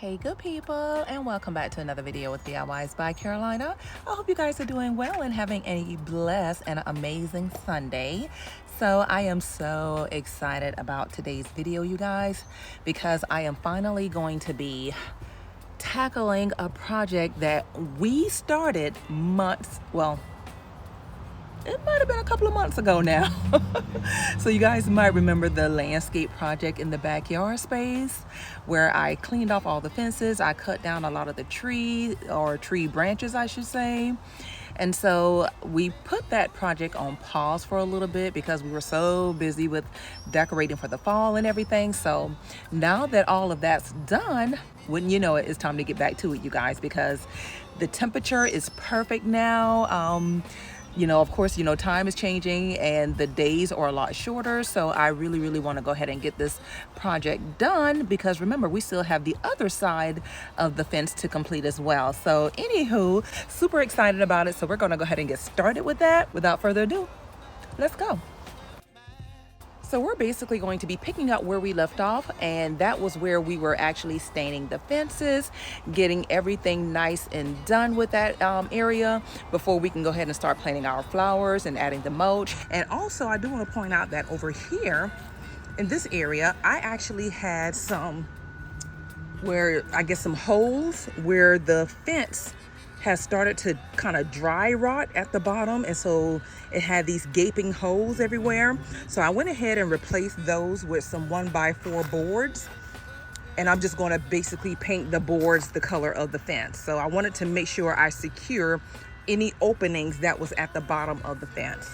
Hey good people, and welcome back to another video with DIYs by Carolina. I hope you guys are doing well and having a blessed and amazing Sunday. So I am so excited about today's video, you guys, because I am finally going to be tackling a project that we started months, well, it might have been a couple of months ago now. So you guys might remember the landscape project in the backyard space where I cleaned off all the fences. I cut down a lot of the tree branches, I should say. And so we put that project on pause for a little bit because we were so busy with decorating for the fall and everything. So now that all of that's done, wouldn't you know it, it's time to get back to it, you guys, because the temperature is perfect now. You know, of course, you know, time is changing and the days are a lot shorter. So I really want to go ahead and get this project done because remember, we still have the other side of the fence to complete as well. So anywho, super excited about it. So we're going to go ahead and get started with that. Without further ado, let's go. So we're basically going to be picking up where we left off, and that was where we were actually staining the fences, getting everything nice and done with that area before we can go ahead and start planting our flowers and adding the mulch. And also I do want to point out that over here in this area, I actually had some holes where the fence has started to kind of dry rot at the bottom, and so it had these gaping holes everywhere. So I went ahead and replaced those with some 1x4 boards, and I'm just going to basically paint the boards the color of the fence. So I wanted to make sure I secure any openings that was at the bottom of the fence.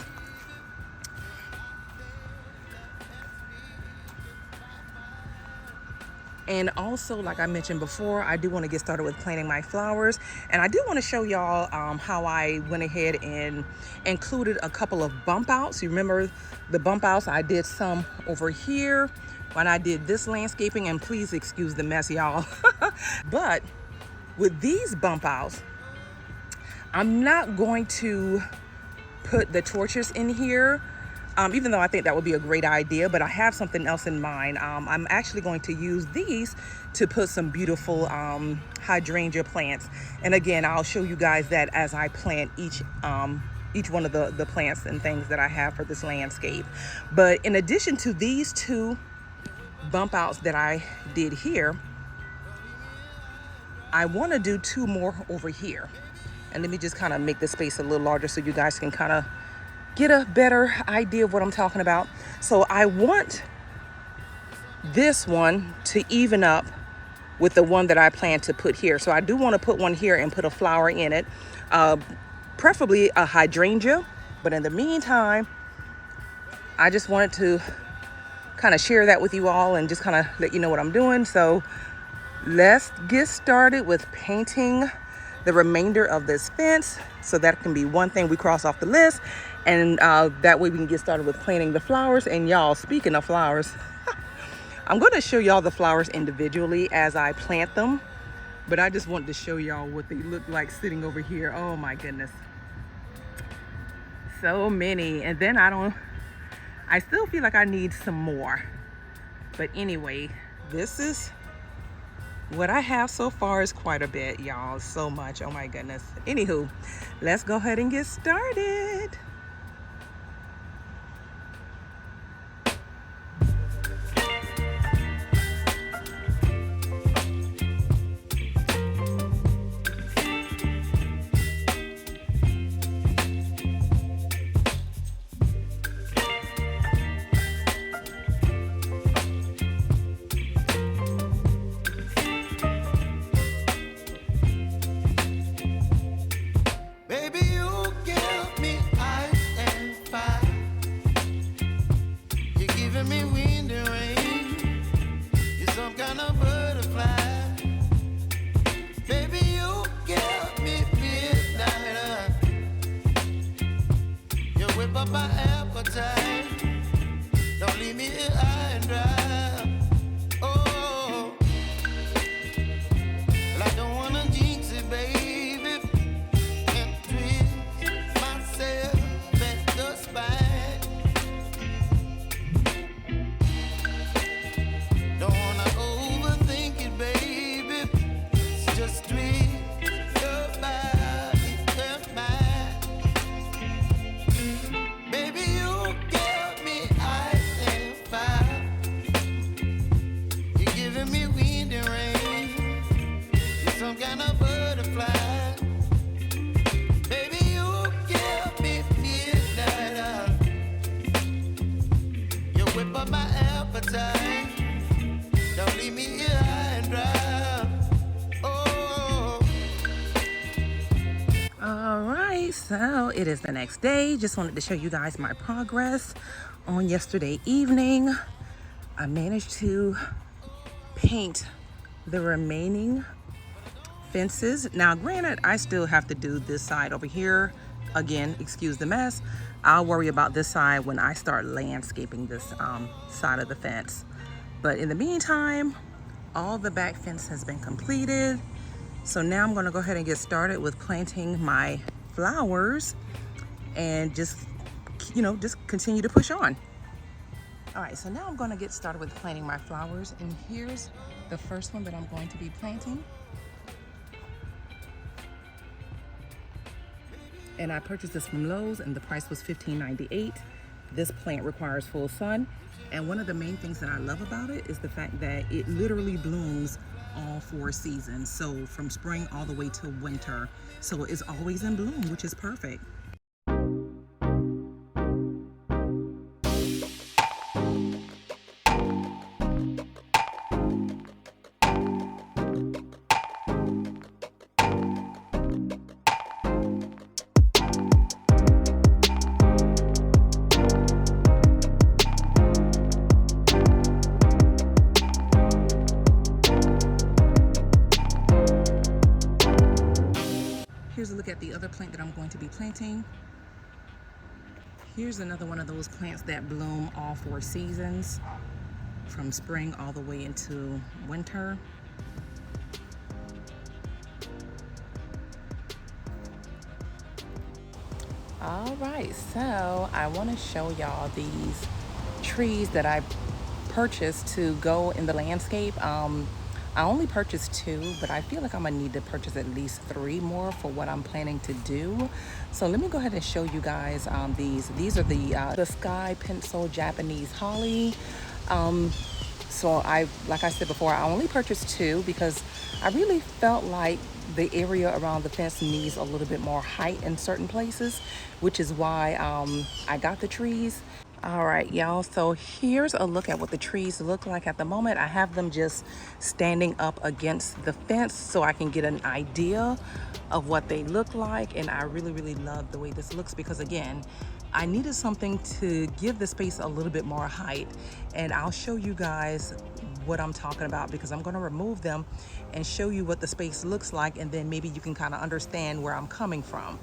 And also, like I mentioned before, I do want to get started with planting my flowers. And I do want to show y'all how I went ahead and included a couple of bump outs. You remember the bump outs? I did some over here when I did this landscaping, and please excuse the mess, y'all. But with these bump outs, I'm not going to put the torches in here. Even though I think that would be a great idea, but I have something else in mind. I'm actually going to use these to put some beautiful hydrangea plants. And again, I'll show you guys that as I plant each one of the plants and things that I have for this landscape. But in addition to these two bump outs that I did here, I want to do two more over here. And let me just kind of make the space a little larger so you guys can kind of get a better idea of what I'm talking about. So I want this one to even up with the one that I plan to put here. So I do want to put one here and put a flower in it, preferably a hydrangea. But in the meantime, I just wanted to kind of share that with you all and just kind of let you know what I'm doing. So let's get started with painting the remainder of this fence, so that can be one thing we cross off the list, and that way we can get started with planting the flowers. And y'all, speaking of flowers, I'm going to show y'all the flowers individually as I plant them, but I just wanted to show y'all what they look like sitting over here. Oh my goodness, so many. And then I still feel like I need some more, but anyway, this is what I have so far. Is quite a bit, y'all. So much. Oh my goodness. Anywho, let's go ahead and get started. Baby, you give me eyes So it is the next day. Just wanted to show you guys my progress on yesterday evening. I managed to paint the remaining fences. Now granted, I still have to do this side over here. Again, excuse the mess. I'll worry about this side when I start landscaping this side of the fence. But in the meantime, all the back fence has been completed. So now I'm gonna go ahead and get started with planting my flowers and just continue to push on. All right, so now I'm gonna get started with planting my flowers, and here's the first one that I'm going to be planting. And I purchased this from Lowe's and the price was $15.98. This plant requires full sun. And one of the main things that I love about it is the fact that it literally blooms all 4 seasons. So from spring all the way to winter. So it's always in bloom, which is perfect. Here's a look at the other plant that I'm going to be planting. Here's another one of those plants that bloom all 4 seasons, from spring all the way into winter. All right, so I want to show y'all these trees that I purchased to go in the landscape. I only purchased 2, but I feel like I'm gonna need to purchase at least 3 more for what I'm planning to do. So let me go ahead and show you guys these. These are the Sky Pencil Japanese Holly. So like I said before, I only purchased 2 because I really felt like the area around the fence needs a little bit more height in certain places, which is why I got the trees. All right, y'all, so here's a look at what the trees look like at the moment. I have them just standing up against the fence so I can get an idea of what they look like. And I really love the way this looks because, again, I needed something to give the space a little bit more height. And I'll show you guys what I'm talking about because I'm going to remove them and show you what the space looks like, and then maybe you can kind of understand where I'm coming from.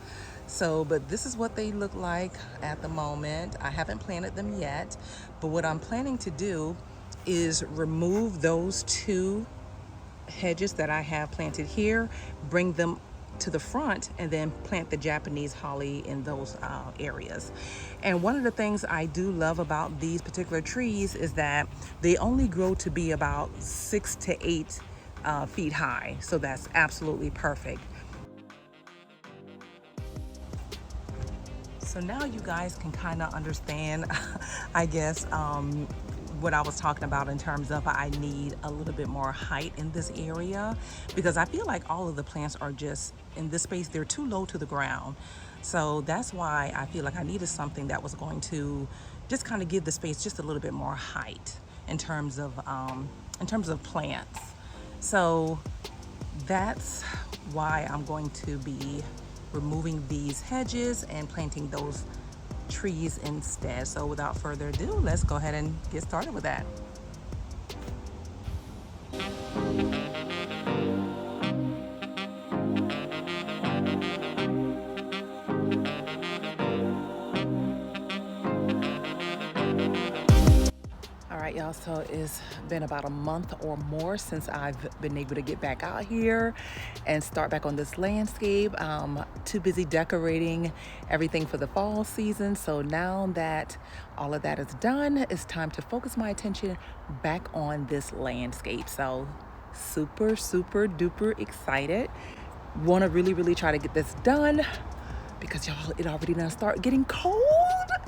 So, but this is what they look like at the moment. I haven't planted them yet, but what I'm planning to do is remove those 2 hedges that I have planted here, bring them to the front, and then plant the Japanese holly in those areas. And one of the things I do love about these particular trees is that they only grow to be about 6 to 8 feet high. So that's absolutely perfect. So now you guys can kind of understand, I guess, what I was talking about in terms of I need a little bit more height in this area because I feel like all of the plants are just in this space, they're too low to the ground. So that's why I feel like I needed something that was going to just kind of give the space just a little bit more height in terms of plants. So that's why I'm going to be removing these hedges and planting those trees instead. So without further ado, let's go ahead and get started with that. All right, y'all, so it's been about a month or more since I've been able to get back out here and start back on this landscape. Too busy decorating everything for the fall season. So now that all of that is done, it's time to focus my attention back on this landscape. So super duper excited. Want to really try to get this done because y'all, it already now start getting cold.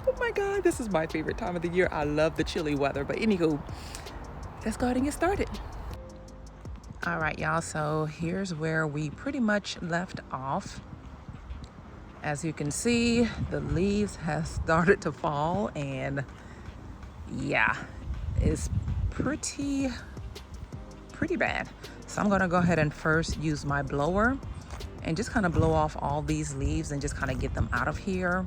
Oh my God, this is my favorite time of the year. I love the chilly weather. But anywho, let's go ahead and get started. All right, y'all, so here's where we pretty much left off. As you can see, the leaves have started to fall, and yeah, it's pretty bad. So I'm gonna go ahead and first use my blower and just kind of blow off all these leaves and just kind of get them out of here.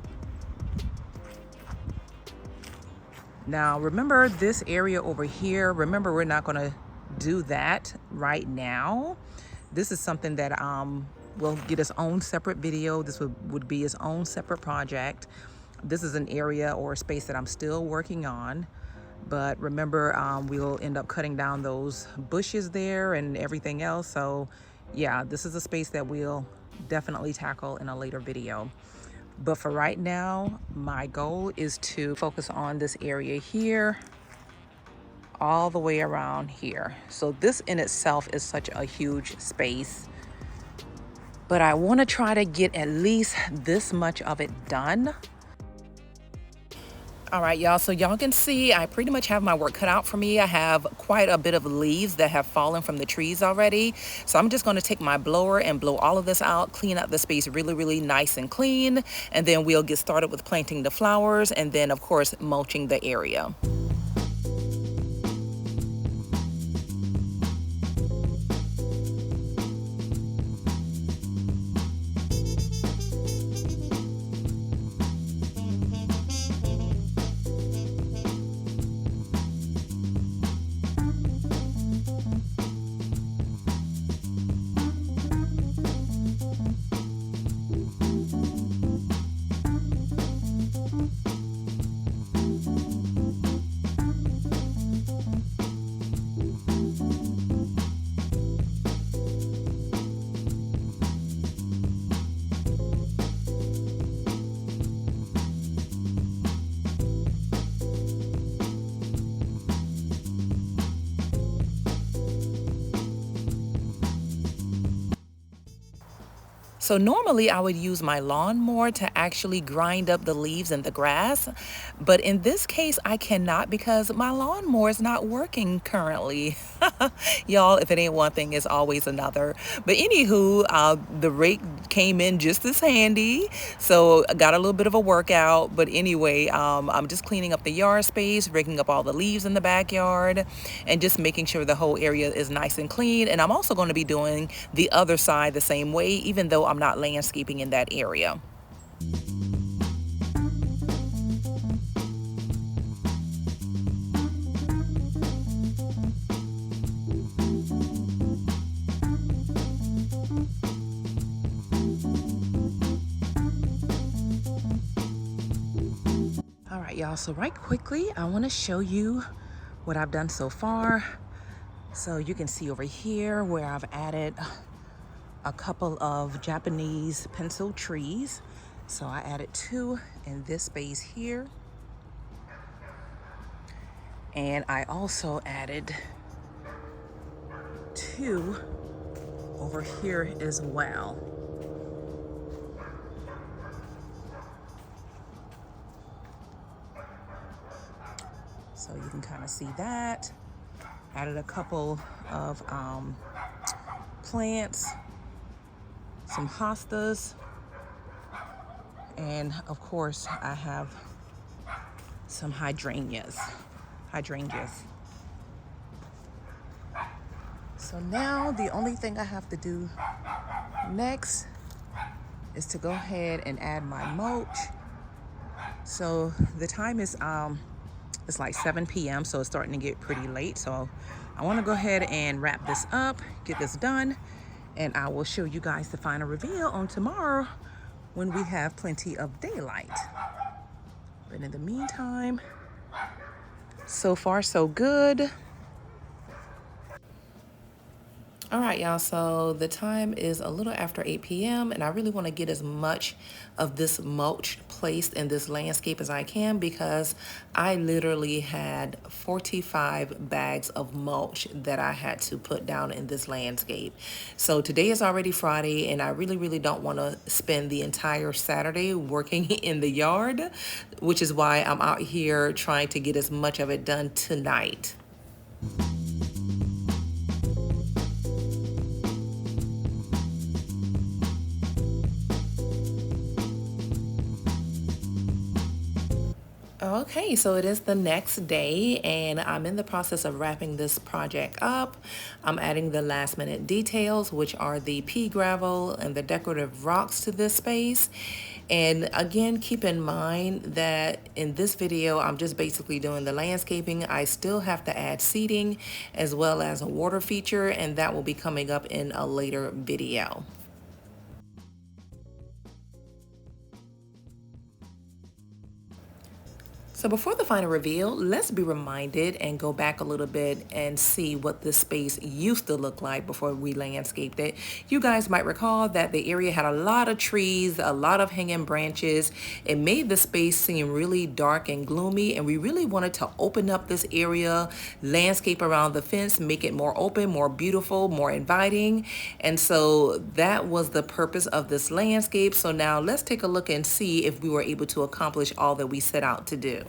Now, remember this area over here, remember we're not gonna do that right now. This is something that will get its own separate video. This would be its own separate project. This is an area or a space that I'm still working on. But remember, we'll end up cutting down those bushes there and everything else. So yeah, this is a space that we'll definitely tackle in a later video. But for right now, my goal is to focus on this area here, all the way around here. So this in itself is such a huge space, but I want to try to get at least this much of it done. All right, y'all, so y'all can see I pretty much have my work cut out for me. I have quite a bit of leaves that have fallen from the trees already. So I'm just going to take my blower and blow all of this out, clean up the space really, really nice and clean. And then we'll get started with planting the flowers and then, of course, mulching the area. So normally I would use my lawnmower to actually grind up the leaves and the grass, but in this case I cannot because my lawnmower is not working currently. Y'all, if it ain't one thing, it's always another. But anywho, the rake came in just as handy, so I got a little bit of a workout. But anyway, I'm just cleaning up the yard space, raking up all the leaves in the backyard, and just making sure the whole area is nice and clean. And I'm also going to be doing the other side the same way, even though I'm not landscaping in that area. All right, y'all, so right quickly, I want to show you what I've done so far. So you can see over here where I've added a couple of Japanese pencil trees. So I added 2 in this space here. And I also added 2 over here as well. So you can kind of see that. Added a couple of plants, some hostas, and of course I have some hydrangeas. So now the only thing I have to do next is to go ahead and add my mulch. So the time is it's like 7 p.m. so it's starting to get pretty late. So I want to go ahead and wrap this up, get this done, and I will show you guys the final reveal on tomorrow when we have plenty of daylight. But in the meantime, so far so good. All right, y'all, so the time is a little after 8 p.m. and I really want to get as much of this mulch placed in this landscape as I can because I literally had 45 bags of mulch that I had to put down in this landscape. So today is already Friday and I really don't want to spend the entire Saturday working in the yard, which is why I'm out here trying to get as much of it done tonight. Okay, so it is the next day and I'm in the process of wrapping this project up. I'm adding the last minute details, which are the pea gravel and the decorative rocks to this space. And again, keep in mind that in this video, I'm just basically doing the landscaping. I still have to add seating as well as a water feature, and that will be coming up in a later video. So before the final reveal, let's be reminded and go back a little bit and see what this space used to look like before we landscaped it. You guys might recall that the area had a lot of trees, a lot of hanging branches. It made the space seem really dark and gloomy, and we really wanted to open up this area, landscape around the fence, make it more open, more beautiful, more inviting. And so that was the purpose of this landscape. So now let's take a look and see if we were able to accomplish all that we set out to do.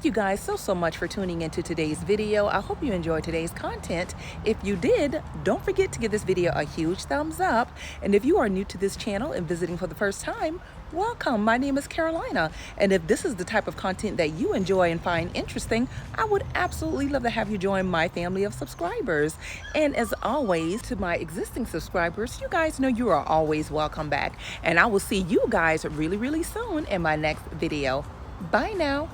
Thank you guys so much for tuning into today's video. I hope you enjoyed today's content. If you did, don't forget to give this video a huge thumbs up. And if you are new to this channel and visiting for the first time, welcome. My name is Carolina. And if this is the type of content that you enjoy and find interesting, I would absolutely love to have you join my family of subscribers. And as always, to my existing subscribers, you guys know you are always welcome back. And I will see you guys really soon in my next video. Bye now.